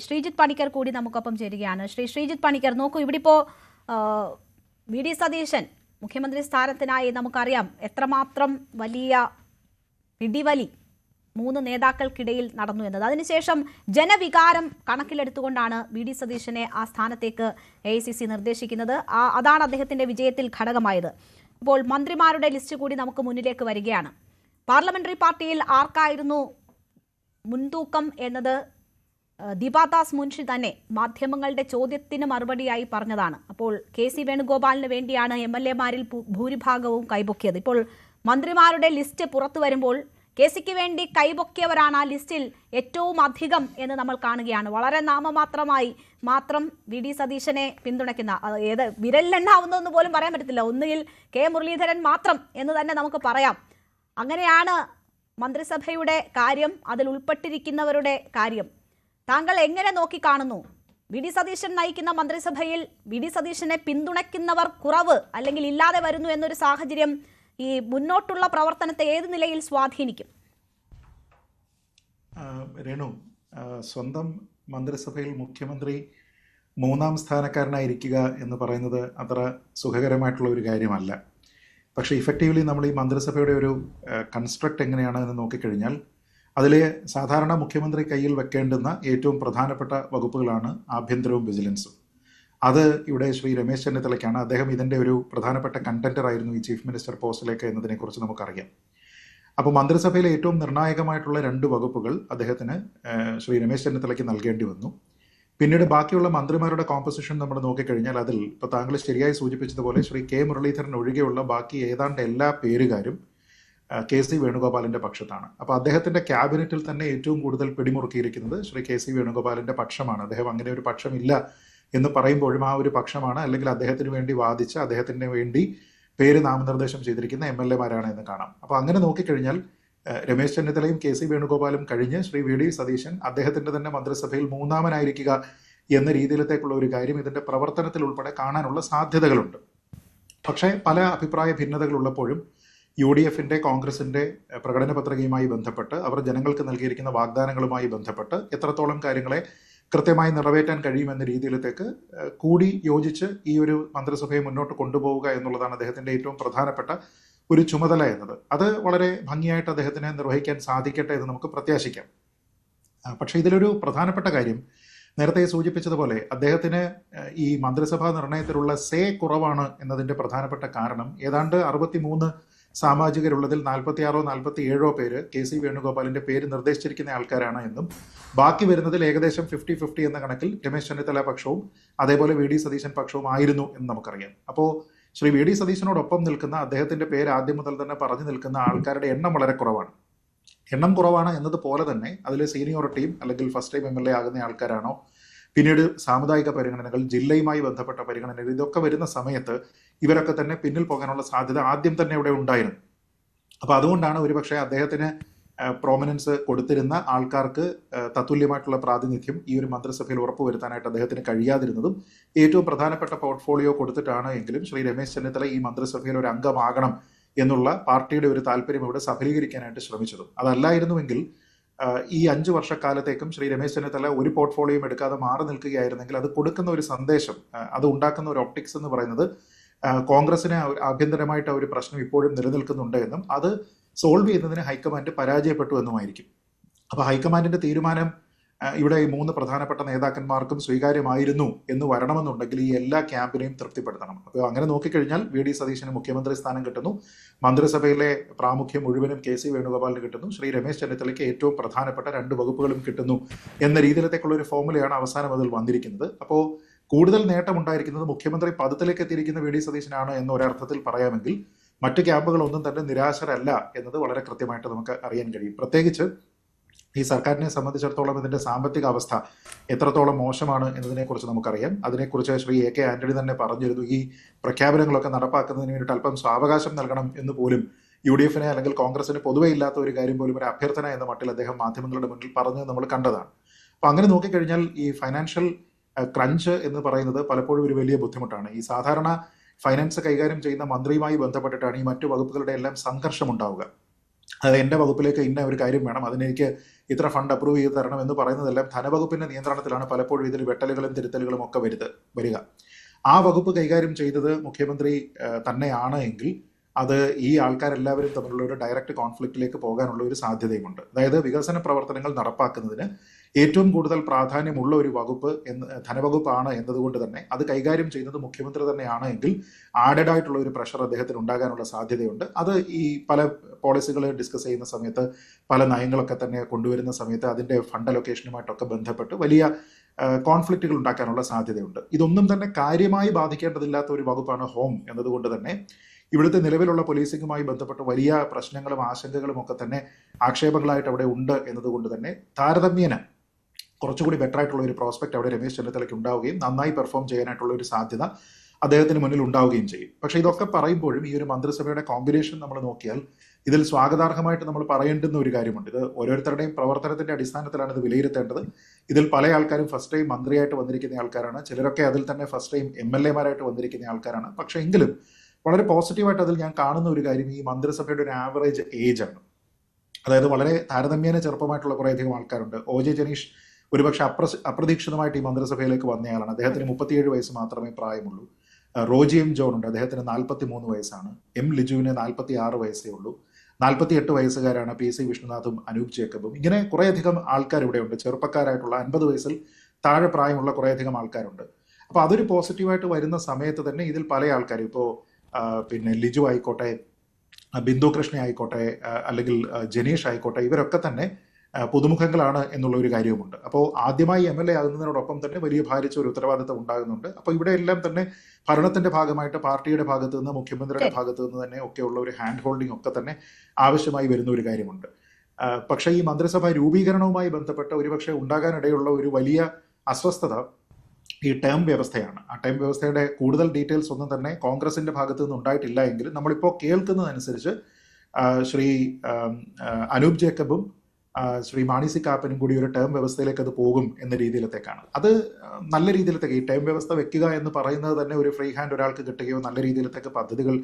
ശ്രീജിത്ത് പണിക്കർ കൂടി നമുക്കൊപ്പം ചേരുകയാണ്. ശ്രീജിത്ത് പണിക്കർ, നോക്കൂ, ഇവിടെ ഇപ്പോൾ വി ഡി സതീശൻ മുഖ്യമന്ത്രി സ്ഥാനത്തിനായി നമുക്കറിയാം എത്രമാത്രം വലിയ പിടിവലി 3 നേതാക്കൾക്കിടയിൽ നടന്നു എന്നത്. അതിനുശേഷം ജനവികാരം കണക്കിലെടുത്തുകൊണ്ടാണ് വി ഡി സതീശനെ ആ സ്ഥാനത്തേക്ക് AICC നിർദ്ദേശിക്കുന്നത്. അതാണ് അദ്ദേഹത്തിന്റെ വിജയത്തിൽ ഘടകമായത്. ഇപ്പോൾ മന്ത്രിമാരുടെ ലിസ്റ്റ് കൂടി നമുക്ക് മുന്നിലേക്ക് വരികയാണ്. പാർലമെന്ററി പാർട്ടിയിൽ ആർക്കായിരുന്നു മുൻതൂക്കം എന്നത് ദീപാദാസ് മുൻഷി തന്നെ മാധ്യമങ്ങളുടെ ചോദ്യത്തിന് മറുപടിയായി പറഞ്ഞതാണ്. അപ്പോൾ KC വേണുഗോപാലിന് വേണ്ടിയാണ് MLA-മാരിൽ ഭൂരിഭാഗവും കൈപൊക്കിയത്. ഇപ്പോൾ മന്ത്രിമാരുടെ ലിസ്റ്റ് പുറത്തു വരുമ്പോൾ KCക്ക് വേണ്ടി കൈപൊക്കിയവരാണ് ആ ലിസ്റ്റിൽ ഏറ്റവും അധികം എന്ന് നമ്മൾ കാണുകയാണ്. വളരെ നാമമാത്രമായി മാത്രം വി ഡി സതീശനെ പിന്തുണയ്ക്കുന്ന, ഏത് വിരലിലെണ്ണാവുന്നതെന്ന് പോലും പറയാൻ പറ്റത്തില്ല, ഒന്നുകിൽ K മുരളീധരൻ മാത്രം എന്ന് തന്നെ നമുക്ക് പറയാം. അങ്ങനെയാണ് മന്ത്രിസഭയുടെ കാര്യം, അതിൽ ഉൾപ്പെട്ടിരിക്കുന്നവരുടെ കാര്യം. താങ്കൾ എങ്ങനെ നോക്കിക്കാണുന്നു? വി ഡി സതീശൻ നയിക്കുന്ന മന്ത്രിസഭയിൽ വി ഡി സതീശനെ പിന്തുണയ്ക്കുന്നവർ കുറവ് അല്ലെങ്കിൽ ഇല്ലാതെ വരുന്നു എന്നൊരു സാഹചര്യം ഈ മുന്നോട്ടുള്ള പ്രവർത്തനത്തെ ഏത് നിലയിൽ സ്വാധീനിക്കും? രേണു, സ്വന്തം മന്ത്രിസഭയിൽ മുഖ്യമന്ത്രി 3ാം സ്ഥാനക്കാരനായിരിക്കുക എന്ന് പറയുന്നത് അത്ര സുഖകരമായിട്ടുള്ള ഒരു കാര്യമല്ല. പക്ഷേ ഇഫക്റ്റീവ്ലി നമ്മൾ ഈ മന്ത്രിസഭയുടെ ഒരു കൺസ്ട്രക്റ്റ് എങ്ങനെയാണ് എന്ന് നോക്കിക്കഴിഞ്ഞാൽ അതിലെ സാധാരണ മുഖ്യമന്ത്രി കയ്യിൽ വെക്കേണ്ടുന്ന ഏറ്റവും പ്രധാനപ്പെട്ട വകുപ്പുകളാണ് ആഭ്യന്തരവും വിജിലൻസും. അത് ഇവിടെ ശ്രീ രമേശ് ചെന്നിത്തലയ്ക്കാണ്. അദ്ദേഹം ഇതിൻ്റെ ഒരു പ്രധാനപ്പെട്ട കണ്ടന്റർ ആയിരുന്നു ഈ ചീഫ് മിനിസ്റ്റർ പോസ്റ്റിലേക്ക് എന്നതിനെക്കുറിച്ച് നമുക്കറിയാം. അപ്പോൾ മന്ത്രിസഭയിലെ ഏറ്റവും നിർണായകമായിട്ടുള്ള 2 വകുപ്പുകൾ അദ്ദേഹത്തിന് ശ്രീ രമേശ് ചെന്നിത്തലയ്ക്ക് നൽകേണ്ടി വന്നു. പിന്നീട് ബാക്കിയുള്ള മന്ത്രിമാരുടെ കോമ്പസിഷൻ നമ്മൾ നോക്കിക്കഴിഞ്ഞാൽ അതിൽ ഇപ്പോൾ താങ്കൾ ശരിയായി സൂചിപ്പിച്ചതുപോലെ ശ്രീ K മുരളീധരൻ ഒഴികെയുള്ള ബാക്കി ഏതാണ്ട് എല്ലാ പേരുകാരും KC വേണുഗോപാലിൻ്റെ പക്ഷത്താണ്. അപ്പോൾ അദ്ദേഹത്തിൻ്റെ ക്യാബിനറ്റിൽ തന്നെ ഏറ്റവും കൂടുതൽ പിടിമുറുക്കിയിരിക്കുന്നത് ശ്രീ KC വേണുഗോപാലിൻ്റെ പക്ഷമാണ്. അദ്ദേഹം അങ്ങനെ ഒരു പക്ഷമില്ല എന്ന് പറയുമ്പോഴും ആ ഒരു പക്ഷമാണ്, അല്ലെങ്കിൽ അദ്ദേഹത്തിന് വേണ്ടി വാദിച്ച് അദ്ദേഹത്തിന് വേണ്ടി പേര് നാമനിർദ്ദേശം ചെയ്തിരിക്കുന്ന MLA-മാരാണ് എന്ന് കാണാം. അപ്പോൾ അങ്ങനെ നോക്കിക്കഴിഞ്ഞാൽ രമേശ് ചെന്നിത്തലയും KC വേണുഗോപാലും കഴിഞ്ഞ് ശ്രീ വി ഡി സതീശൻ അദ്ദേഹത്തിൻ്റെ തന്നെ മന്ത്രിസഭയിൽ 3ാമനായിരിക്കുക എന്ന രീതിയിലത്തേക്കുള്ള ഒരു കാര്യം ഇതിൻ്റെ പ്രവർത്തനത്തിൽ ഉൾപ്പെടെ കാണാനുള്ള സാധ്യതകളുണ്ട്. പക്ഷേ പല അഭിപ്രായ ഭിന്നതകളുള്ളപ്പോഴും UDF-ന്റെ കോൺഗ്രസിൻ്റെ പ്രകടന പത്രികയുമായി ബന്ധപ്പെട്ട് അവർ ജനങ്ങൾക്ക് നൽകിയിരിക്കുന്ന വാഗ്ദാനങ്ങളുമായി ബന്ധപ്പെട്ട് എത്രത്തോളം കാര്യങ്ങളെ കൃത്യമായി നിറവേറ്റാൻ കഴിയുമെന്ന രീതിയിലത്തേക്ക് കൂടി യോജിച്ച് ഈ ഒരു മന്ത്രിസഭയെ മുന്നോട്ട് കൊണ്ടുപോവുക എന്നുള്ളതാണ് അദ്ദേഹത്തിൻ്റെ ഏറ്റവും പ്രധാനപ്പെട്ട ഒരു ചുമതല എന്നത്. അത് വളരെ ഭംഗിയായിട്ട് അദ്ദേഹത്തിന് നിർവഹിക്കാൻ സാധിക്കട്ടെ എന്ന് നമുക്ക് പ്രത്യാശിക്കാം. പക്ഷേ ഇതിലൊരു പ്രധാനപ്പെട്ട കാര്യം നേരത്തെ സൂചിപ്പിച്ചതുപോലെ അദ്ദേഹത്തിന് ഈ മന്ത്രിസഭാ നിർണയത്തിലുള്ള കുറവാണ് എന്നതിൻ്റെ പ്രധാനപ്പെട്ട കാരണം ഏതാണ്ട് 63 സാമാജികരുള്ളതിൽ 46 47 പേര് KC വേണുഗോപാലിന്റെ പേര് നിർദ്ദേശിച്ചിരിക്കുന്ന ആൾക്കാരാണ് എന്നും ബാക്കി വരുന്നതിൽ ഏകദേശം 50-50 എന്ന കണക്കിൽ രമേശ് ചെന്നിത്തല പക്ഷവും അതേപോലെ വി ഡി സതീശൻ പക്ഷവും ആയിരുന്നു എന്ന് നമുക്കറിയാം. അപ്പോൾ ശ്രീ വി ഡി സതീശനോടൊപ്പം നിൽക്കുന്ന അദ്ദേഹത്തിന്റെ പേര് ആദ്യം മുതൽ തന്നെ പറഞ്ഞു നിൽക്കുന്ന ആൾക്കാരുടെ എണ്ണം വളരെ കുറവാണ്. എണ്ണം കുറവാണ് എന്നതുപോലെ തന്നെ അതിലെ സീനിയോറിറ്റിയും അല്ലെങ്കിൽ ഫസ്റ്റ് ടൈം MLA ആകുന്ന ആൾക്കാരാണോ, പിന്നീട് സാമുദായിക പരിഗണനകൾ, ജില്ലയുമായി ബന്ധപ്പെട്ട പരിഗണനകൾ, ഇതൊക്കെ വരുന്ന സമയത്ത് ഇവരൊക്കെ തന്നെ പിന്നിൽ പോകാനുള്ള സാധ്യത ആദ്യം തന്നെ ഇവിടെ ഉണ്ടായിരുന്നു. അപ്പോൾ അതുകൊണ്ടാണ് ഒരുപക്ഷെ അദ്ദേഹത്തിന് പ്രോമിനൻസ് കൊടുത്തിരുന്ന ആൾക്കാർക്ക് തത്തുല്യമായിട്ടുള്ള പ്രാതിനിധ്യം ഈ ഒരു മന്ത്രിസഭയിൽ ഉറപ്പുവരുത്താനായിട്ട് അദ്ദേഹത്തിന് കഴിയാതിരുന്നതും. ഏറ്റവും പ്രധാനപ്പെട്ട പോർട്ട്ഫോളിയോ കൊടുത്തിട്ടാണ് എങ്കിലും ശ്രീ രമേശ് ചെന്നിത്തല ഈ മന്ത്രിസഭയിൽ ഒരു അംഗമാകണം എന്നുള്ള പാർട്ടിയുടെ ഒരു താല്പര്യം ഇവിടെ സഫലീകരിക്കാനായിട്ട് ശ്രമിച്ചതും. അതല്ലായിരുന്നുവെങ്കിൽ ഈ 5 വർഷക്കാലത്തേക്കും ശ്രീ രമേശ് ചെന്നിത്തല ഒരു പോർട്ട്ഫോളിയോയും എടുക്കാതെ മാറി നിൽക്കുകയായിരുന്നെങ്കിൽ അത് കൊടുക്കുന്ന ഒരു സന്ദേശം, അത് ഉണ്ടാക്കുന്ന ഒരു ഒപ്റ്റിക്സ് എന്ന് പറയുന്നത് കോൺഗ്രസിന് ആഭ്യന്തരമായിട്ട് ഒരു പ്രശ്നം ഇപ്പോഴും നിലനിൽക്കുന്നുണ്ട് എന്നും അത് സോൾവ് ചെയ്യുന്നതിന് ഹൈക്കമാൻഡ് പരാജയപ്പെട്ടു എന്നുമായിരിക്കും. അപ്പോൾ ഹൈക്കമാൻഡിന്റെ തീരുമാനം ഇവിടെ ഈ 3 പ്രധാനപ്പെട്ട നേതാക്കന്മാർക്കും സ്വീകാര്യമായിരുന്നു എന്ന് വരണമെന്നുണ്ടെങ്കിൽ ഈ എല്ലാ ക്യാമ്പിനെയും തൃപ്തിപ്പെടുത്തണം. അപ്പോൾ അങ്ങനെ നോക്കിക്കഴിഞ്ഞാൽ വി ഡി സതീശന് മുഖ്യമന്ത്രി സ്ഥാനം കിട്ടുന്നു, മന്ത്രിസഭയിലെ പ്രാമുഖ്യം മുഴുവനും KC വേണുഗോപാലിന് കിട്ടുന്നു, ശ്രീ രമേശ് ചെന്നിത്തലയ്ക്ക് ഏറ്റവും പ്രധാനപ്പെട്ട 2 വകുപ്പുകളും കിട്ടുന്നു എന്ന രീതിയിലത്തേക്കുള്ള ഒരു ഫോമുലയാണ് അവസാനം അതിൽ വന്നിരിക്കുന്നത്. അപ്പോൾ കൂടുതൽ നേട്ടമുണ്ടായിരിക്കുന്നത് മുഖ്യമന്ത്രി പദത്തിലേക്ക് എത്തിയിരിക്കുന്ന വി ഡി സതീശനാണ് എന്ന ഒരർത്ഥത്തിൽ പറയാമെങ്കിൽ മറ്റു ക്യാമ്പുകളൊന്നും തന്നെ നിരാശരല്ല എന്നത് വളരെ കൃത്യമായിട്ട് നമുക്ക് അറിയാൻ കഴിയും. പ്രത്യേകിച്ച് ഈ സർക്കാരിനെ സംബന്ധിച്ചിടത്തോളം ഇതിന്റെ സാമ്പത്തിക അവസ്ഥ എത്രത്തോളം മോശമാണ് എന്നതിനെക്കുറിച്ച് നമുക്കറിയാം. അതിനെക്കുറിച്ച് ശ്രീ AK ആന്റണി തന്നെ പറഞ്ഞിരുന്നു. ഈ പ്രഖ്യാപനങ്ങളൊക്കെ നടപ്പാക്കുന്നതിന് വേണ്ടിയിട്ട് അല്പം സാവകാശം നൽകണം എന്ന് പോലും UDF-നെ അല്ലെങ്കിൽ കോൺഗ്രസിന് പൊതുവെ ഇല്ലാത്ത ഒരു കാര്യം പോലും ഒരു അഭ്യർത്ഥന എന്ന മട്ടിൽ അദ്ദേഹം മാധ്യമങ്ങളുടെ മുന്നിൽ പറഞ്ഞത് നമ്മൾ കണ്ടതാണ്. അപ്പം അങ്ങനെ നോക്കിക്കഴിഞ്ഞാൽ ഈ ഫൈനാൻഷ്യൽ ക്രഞ്ച് എന്ന് പറയുന്നത് പലപ്പോഴും ഒരു വലിയ ബുദ്ധിമുട്ടാണ്. ഈ സാധാരണ ഫൈനാൻസ് കൈകാര്യം ചെയ്യുന്ന മന്ത്രിയുമായി ബന്ധപ്പെട്ടിട്ടാണ് ഈ മറ്റു വകുപ്പുകളുടെ എല്ലാം സംഘർഷം ഉണ്ടാവുക. അത് എൻ്റെ വകുപ്പിലേക്ക് ഇന്ന ഒരു കാര്യം വേണം, അതിനെനിക്ക് ഇത്ര ഫണ്ട് അപ്രൂവ് ചെയ്ത് തരണം എന്ന് പറയുന്നതെല്ലാം ധനവകുപ്പിന്റെ നിയന്ത്രണത്തിലാണ് പലപ്പോഴും ഇതിൽ വെട്ടലുകളും തിരുത്തലുകളും ഒക്കെ വരിക. ആ വകുപ്പ് കൈകാര്യം ചെയ്തത് മുഖ്യമന്ത്രി തന്നെയാണ് എങ്കിൽ അത് ഈ ആൾക്കാരെല്ലാവരും തമ്മിലുള്ള ഒരു ഡയറക്റ്റ് കോൺഫ്ലിക്റ്റിലേക്ക് പോകാനുള്ള ഒരു സാധ്യതയുമുണ്ട്. അതായത് വികസന പ്രവർത്തനങ്ങൾ നടപ്പാക്കുന്നതിന് ഏറ്റവും കൂടുതൽ പ്രാധാന്യമുള്ള ഒരു വകുപ്പ് ധനവകുപ്പാണ് എന്നതുകൊണ്ട് തന്നെ അത് കൈകാര്യം ചെയ്യുന്നത് മുഖ്യമന്ത്രി തന്നെയാണ് എങ്കിൽ ആഡഡ് ആയിട്ടുള്ള ഒരു പ്രഷർ അദ്ദേഹത്തിന് ഉണ്ടാകാനുള്ള സാധ്യതയുണ്ട്. അത് ഈ പല പോളിസികൾ ഡിസ്കസ് ചെയ്യുന്ന സമയത്ത്, പല നയങ്ങളൊക്കെ തന്നെ കൊണ്ടുവരുന്ന സമയത്ത് അതിന്റെ ഫണ്ട് അലൊക്കേഷനുമായിട്ടൊക്കെ ബന്ധപ്പെട്ട് വലിയ കോൺഫ്ലിക്റ്റുകൾ ഉണ്ടാക്കാനുള്ള സാധ്യതയുണ്ട്. ഇതൊന്നും തന്നെ കാര്യമായി ബാധിക്കേണ്ടതില്ലാത്ത ഒരു വകുപ്പാണ് ഹോം എന്നതുകൊണ്ട് തന്നെ ഇവിടുത്തെ നിലവിലുള്ള പോലീസിംഗുമായി ബന്ധപ്പെട്ട് വലിയ പ്രശ്നങ്ങളും ആശങ്കകളും ഒക്കെ തന്നെ ആക്ഷേപങ്ങളായിട്ട് അവിടെ ഉണ്ട് എന്നതുകൊണ്ട് തന്നെ താരതമ്യേന കുറച്ചുകൂടി ബെറ്റർ ആയിട്ടുള്ള ഒരു പ്രോസ്പെക്ട് അവിടെ രമേശ് ചെന്നിത്തലയ്ക്ക് ഉണ്ടാവുകയും നന്നായി പെർഫോം ചെയ്യാനായിട്ടുള്ള ഒരു സാധ്യത അദ്ദേഹത്തിന് മുന്നിൽ ഉണ്ടാവുകയും ചെയ്യും. പക്ഷെ ഇതൊക്കെ പറയുമ്പോഴും ഈ ഒരു മന്ത്രിസഭയുടെ കോമ്പിനേഷൻ നമ്മൾ നോക്കിയാൽ ഇതിൽ സ്വാഗതാർഹമായിട്ട് നമ്മൾ പറയേണ്ടുന്ന ഒരു കാര്യമുണ്ട്. ഇത് ഓരോരുത്തരുടെയും പ്രവർത്തനത്തിന്റെ അടിസ്ഥാനത്തിലാണ് ഇത് വിലയിരുത്തേണ്ടത്. ഇതിൽ പല ആൾക്കാരും ഫസ്റ്റ് ടൈം മന്ത്രിയായിട്ട് വന്നിരിക്കുന്ന ആൾക്കാരാണ്, ചിലരൊക്കെ അതിൽ തന്നെ ഫസ്റ്റ് ടൈം MLA-മാരായിട്ട് വന്നിരിക്കുന്ന ആൾക്കാരാണ്. പക്ഷെ എങ്കിലും വളരെ പോസിറ്റീവായിട്ട് അതിൽ ഞാൻ കാണുന്ന ഒരു കാര്യം ഈ മന്ത്രിസഭയുടെ ഒരു ആവറേജ് ഏജ് ആണ്. അതായത് വളരെ താരതമ്യേന ചെറുപ്പമായിട്ടുള്ള കുറേയധികം ആൾക്കാരുണ്ട്. OJ ജനീഷ് ഒരുപക്ഷെ അപ്രതീക്ഷിതമായിട്ട് ഈ മന്ത്രിസഭയിലേക്ക് വന്നയാളാണ്. അദ്ദേഹത്തിന് 37 വയസ്സ് മാത്രമേ പ്രായമുള്ളൂ. റോജി M. ജോൺ ഉണ്ട്, അദ്ദേഹത്തിന് 43 വയസ്സാണ്. M. ലിജുവിന് 46 വയസ്സേ ഉള്ളൂ. 48 വയസ്സുകാരാണ് PC വിഷ്ണുനാഥും അനൂപ് ജേക്കബും. ഇങ്ങനെ കുറേയധികം ആൾക്കാർ ഇവിടെയുണ്ട്. ചെറുപ്പക്കാരായിട്ടുള്ള 50 വയസ്സിൽ താഴെ പ്രായമുള്ള കുറേയധികം ആൾക്കാരുണ്ട്. അപ്പോൾ അതൊരു പോസിറ്റീവായിട്ട് വരുന്ന സമയത്ത് തന്നെ ഇതിൽ പല ആൾക്കാരും ഇപ്പോൾ പിന്നെ ലിജു ആയിക്കോട്ടെ, ബിന്ദു കൃഷ്ണ ആയിക്കോട്ടെ, അല്ലെങ്കിൽ ജനീഷ് ആയിക്കോട്ടെ, ഇവരൊക്കെ തന്നെ പുതുമുഖങ്ങളാണ് എന്നുള്ള ഒരു കാര്യവുമുണ്ട്. അപ്പോൾ ആദ്യമായി MLA ആകുന്നതിനോടൊപ്പം തന്നെ വലിയ ഭാരിച്ച ഒരു ഉത്തരവാദിത്തം ഉണ്ടാകുന്നുണ്ട്. അപ്പോൾ ഇവിടെ എല്ലാം തന്നെ ഭരണത്തിന്റെ ഭാഗമായിട്ട് പാർട്ടിയുടെ ഭാഗത്തു നിന്ന്, മുഖ്യമന്ത്രിയുടെ ഭാഗത്തു നിന്ന് തന്നെ ഒക്കെയുള്ള ഒരു ഹാൻഡ് ഹോൾഡിംഗ് ഒക്കെ തന്നെ ആവശ്യമായി വരുന്ന ഒരു കാര്യമുണ്ട്. പക്ഷേ ഈ മന്ത്രിസഭ രൂപീകരണവുമായി ബന്ധപ്പെട്ട് ഒരുപക്ഷെ ഉണ്ടാകാനിടയുള്ള ഒരു വലിയ അസ്വസ്ഥത ഈ ടേം വ്യവസ്ഥയാണ്. ആ ടേം വ്യവസ്ഥയുടെ കൂടുതൽ ഡീറ്റെയിൽസ് ഒന്നും തന്നെ കോൺഗ്രസിന്റെ ഭാഗത്തു നിന്ന് ഉണ്ടായിട്ടില്ല എങ്കിലും നമ്മളിപ്പോൾ കേൾക്കുന്നതനുസരിച്ച് ശ്രീ അനൂപ് ജേക്കബും ശ്രീ മാണി സി കാപ്പനും കൂടി ഒരു ടേം വ്യവസ്ഥയിലേക്ക് അത് പോകും എന്ന രീതിയിലത്തേക്കാണ്. അത് നല്ല രീതിയിലത്തേക്ക് ഈ ടേം വ്യവസ്ഥ വെക്കുക എന്ന് പറയുന്നത് തന്നെ ഒരു ഫ്രീ ഹാൻഡ് ഒരാൾക്ക് കിട്ടുകയോ നല്ല രീതിയിലത്തേക്ക് പദ്ധതികൾ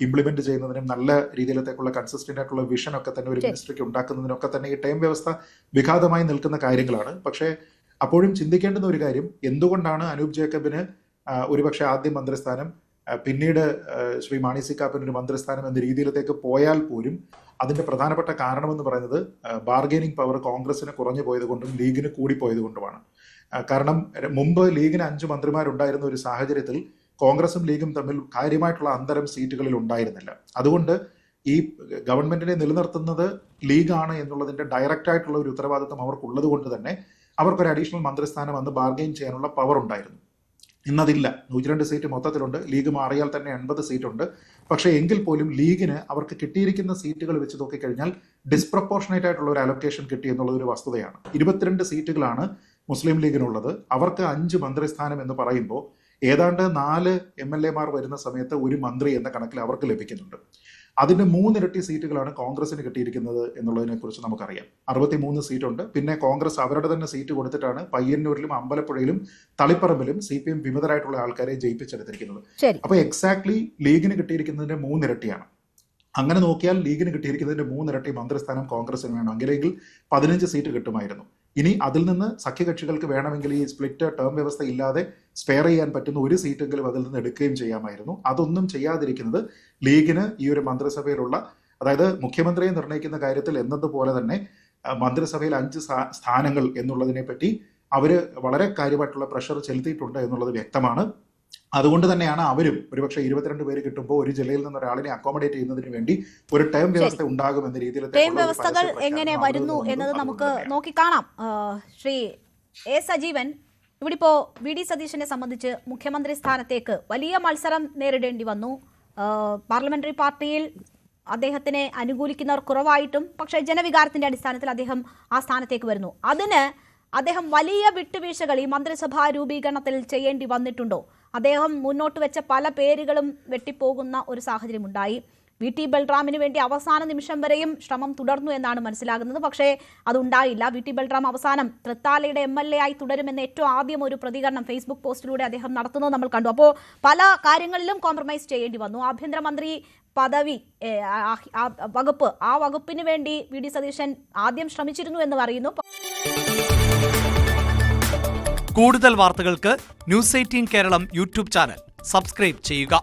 ഇംപ്ലിമെന്റ് ചെയ്യുന്നതിനും നല്ല രീതിയിലത്തേക്കുള്ള കൺസിസ്റ്റന്റ് ആയിട്ടുള്ള വിഷൻ ഒക്കെ തന്നെ ഒരു മിനിസ്ട്രിക്ക് ഉണ്ടാക്കുന്നതിനൊക്കെ തന്നെ ഈ ടേം വ്യവസ്ഥ വിഘാതമായി നിൽക്കുന്ന കാര്യങ്ങളാണ്. പക്ഷേ അപ്പോഴും ചിന്തിക്കേണ്ടുന്ന ഒരു കാര്യം, എന്തുകൊണ്ടാണ് അനൂപ് ജേക്കബിന് ഒരുപക്ഷെ ആദ്യം മന്ത്രിസ്ഥാനം, പിന്നീട് ശ്രീ മാണി സി കാപ്പന് ഒരു മന്ത്രിസ്ഥാനം എന്ന രീതിയിലത്തേക്ക് പോയാൽ പോലും അതിന്റെ പ്രധാനപ്പെട്ട കാരണമെന്ന് പറയുന്നത് ബാർഗെയിനിങ് പവർ കോൺഗ്രസിന് കുറഞ്ഞു പോയത് കൊണ്ടും ലീഗിന് കൂടിപ്പോയത് കൊണ്ടുമാണ്. കാരണം മുമ്പ് ലീഗിന് 5 മന്ത്രിമാരുണ്ടായിരുന്ന ഒരു സാഹചര്യത്തിൽ കോൺഗ്രസും ലീഗും തമ്മിൽ കാര്യമായിട്ടുള്ള അന്തരം സീറ്റുകളിൽ ഉണ്ടായിരുന്നില്ല. അതുകൊണ്ട് ഈ ഗവൺമെന്റിനെ നിലനിർത്തുന്നത് ലീഗാണ് എന്നുള്ളതിന്റെ ഡയറക്റ്റ് ആയിട്ടുള്ള ഒരു ഉത്തരവാദിത്വം അവർക്കുള്ളത് കൊണ്ട് തന്നെ അവർക്കൊരു അഡീഷണൽ മന്ത്രിസ്ഥാനം അന്ന് ബാർഗെയിൻ ചെയ്യാനുള്ള പവർ ഉണ്ടായിരുന്നു. ഇന്നതില്ല. 102 സീറ്റ് മൊത്തത്തിലുണ്ട്. ലീഗ് മാറിയാൽ തന്നെ 80 സീറ്റുണ്ട്. പക്ഷേ എങ്കിൽ പോലും ലീഗിന് അവർക്ക് കിട്ടിയിരിക്കുന്ന സീറ്റുകൾ വെച്ച് നോക്കിക്കഴിഞ്ഞാൽ ഡിസ്പ്രപ്പോർഷനേറ്റ് ആയിട്ടുള്ള ഒരു അലൊക്കേഷൻ കിട്ടി എന്നുള്ളത് ഒരു വസ്തുതയാണ്. 22 സീറ്റുകളാണ് മുസ്ലിം ലീഗിനുള്ളത്. അവർക്ക് 5 മന്ത്രിസ്ഥാനം എന്ന് പറയുമ്പോൾ ഏതാണ്ട് 4 MLA-മാർ വരുന്ന സമയത്ത് ഒരു മന്ത്രി എന്ന കണക്കിൽ അവർക്ക് ലഭിക്കുന്നുണ്ട്. അതിന്റെ 3 ഇരട്ടി സീറ്റുകളാണ് കോൺഗ്രസിന് കിട്ടിയിരിക്കുന്നത് എന്നുള്ളതിനെ കുറിച്ച് നമുക്കറിയാം. 63 സീറ്റുണ്ട്. പിന്നെ കോൺഗ്രസ് അവരുടെ തന്നെ സീറ്റ് കൊടുത്തിട്ടാണ് പയ്യന്നൂരിലും അമ്പലപ്പുഴയിലും തളിപ്പറമ്പിലും CPM വിമതരായിട്ടുള്ള ആൾക്കാരെ ജയിപ്പിച്ചെടുത്തിരിക്കുന്നത്. അപ്പൊ എക്സാക്ട്ലി ലീഗിന് കിട്ടിയിരിക്കുന്നതിന്റെ 3 ഇരട്ടിയാണ്. അങ്ങനെ നോക്കിയാൽ ലീഗിന് കിട്ടിയിരിക്കുന്നതിന്റെ 3 ഇരട്ടി മന്ത്രിസ്ഥാനം കോൺഗ്രസിന് വേണം. അങ്ങനെയെങ്കിൽ 15 സീറ്റ് കിട്ടുമായിരുന്നു. ഇനി അതിൽ നിന്ന് സഖ്യകക്ഷികൾക്ക് വേണമെങ്കിൽ ഈ സ്പ്ലിറ്റ് ടേം വ്യവസ്ഥ ഇല്ലാതെ സ്പെയർ ചെയ്യാൻ പറ്റുന്ന ഒരു സീറ്റെങ്കിലും അതിൽ നിന്ന് എടുക്കുകയും ചെയ്യാമായിരുന്നു. അതൊന്നും ചെയ്യാതിരിക്കുന്നത് ലീഗിന് ഈ ഒരു മന്ത്രിസഭയിലുള്ള, അതായത് മുഖ്യമന്ത്രിയെ നിർണ്ണയിക്കുന്ന കാര്യത്തിൽ എന്നതുപോലെ തന്നെ മന്ത്രിസഭയിൽ 5 സ്ഥാനങ്ങൾ എന്നുള്ളതിനെ പറ്റി അവര് വളരെ കാര്യമായിട്ടുള്ള പ്രഷർ ചെലുത്തിയിട്ടുണ്ട് എന്നുള്ളത് വ്യക്തമാണ്. അതുകൊണ്ട് തന്നെയാണ് അവരും ഒരുപക്ഷെ 22 പേര് കിട്ടുമ്പോൾ ഒരു ജില്ലയിൽ നിന്ന് ഒരാളിനെ അക്കോമഡേറ്റ് ചെയ്യുന്നതിന് വേണ്ടി ഒരു ടേം വ്യവസ്ഥ ഉണ്ടാകുമെന്ന രീതിയിൽ ടേം വ്യവസ്ഥകൾ എങ്ങനെ വരുന്നു എന്നത് നമുക്ക് നോക്കിക്കാണാം. ശ്രീ എ സജീവൻ, ഇവിടെ ഇപ്പോൾ VD സതീശനെ സംബന്ധിച്ച് മുഖ്യമന്ത്രി സ്ഥാനത്തേക്ക് വലിയ മത്സരം നേരിടേണ്ടി വന്നു. പാർലമെന്ററി പാർട്ടിയിൽ അദ്ദേഹത്തിനെ അനുകൂലിക്കുന്നവർ കുറവായിട്ടും പക്ഷേ ജനവികാരത്തിന്റെ അടിസ്ഥാനത്തിൽ അദ്ദേഹം ആ സ്ഥാനത്തേക്ക് വരുന്നു. അതിന് അദ്ദേഹം വലിയ വിട്ടുവീഴ്ചകൾ ഈ മന്ത്രിസഭാ രൂപീകരണത്തിൽ ചെയ്യേണ്ടി വന്നിട്ടുണ്ടോ? അദ്ദേഹം മുന്നോട്ട് വെച്ച പല പേരുകളും വെട്ടിപ്പോകുന്ന ഒരു സാഹചര്യമുണ്ടായി. VT ബൽറാമിന് വേണ്ടി അവസാന നിമിഷം വരെയും ശ്രമം തുടർന്നു എന്നാണ് മനസ്സിലാകുന്നത്. പക്ഷേ അതുണ്ടായില്ല. VT ബൽറാം അവസാനം തൃത്താലയുടെ MLA ആയി തുടരുമെന്ന് ഏറ്റവും ആദ്യം ഒരു പ്രതികരണം ഫേസ്ബുക്ക് പോസ്റ്റിലൂടെ അദ്ദേഹം നടത്തുന്നത് നമ്മൾ കണ്ടു. അപ്പോൾ പല കാര്യങ്ങളിലും കോംപ്രമൈസ് ചെയ്യേണ്ടി വന്നു. ആഭ്യന്തരമന്ത്രി പദവി, ആ വകുപ്പിന് വേണ്ടി VD സതീശൻ ആദ്യം ശ്രമിച്ചിരുന്നു എന്ന് പറയുന്നു. കൂടുതൽ വാർത്തകൾക്ക് News 18 Keralam YouTube channel subscribe ചെയ്യുക.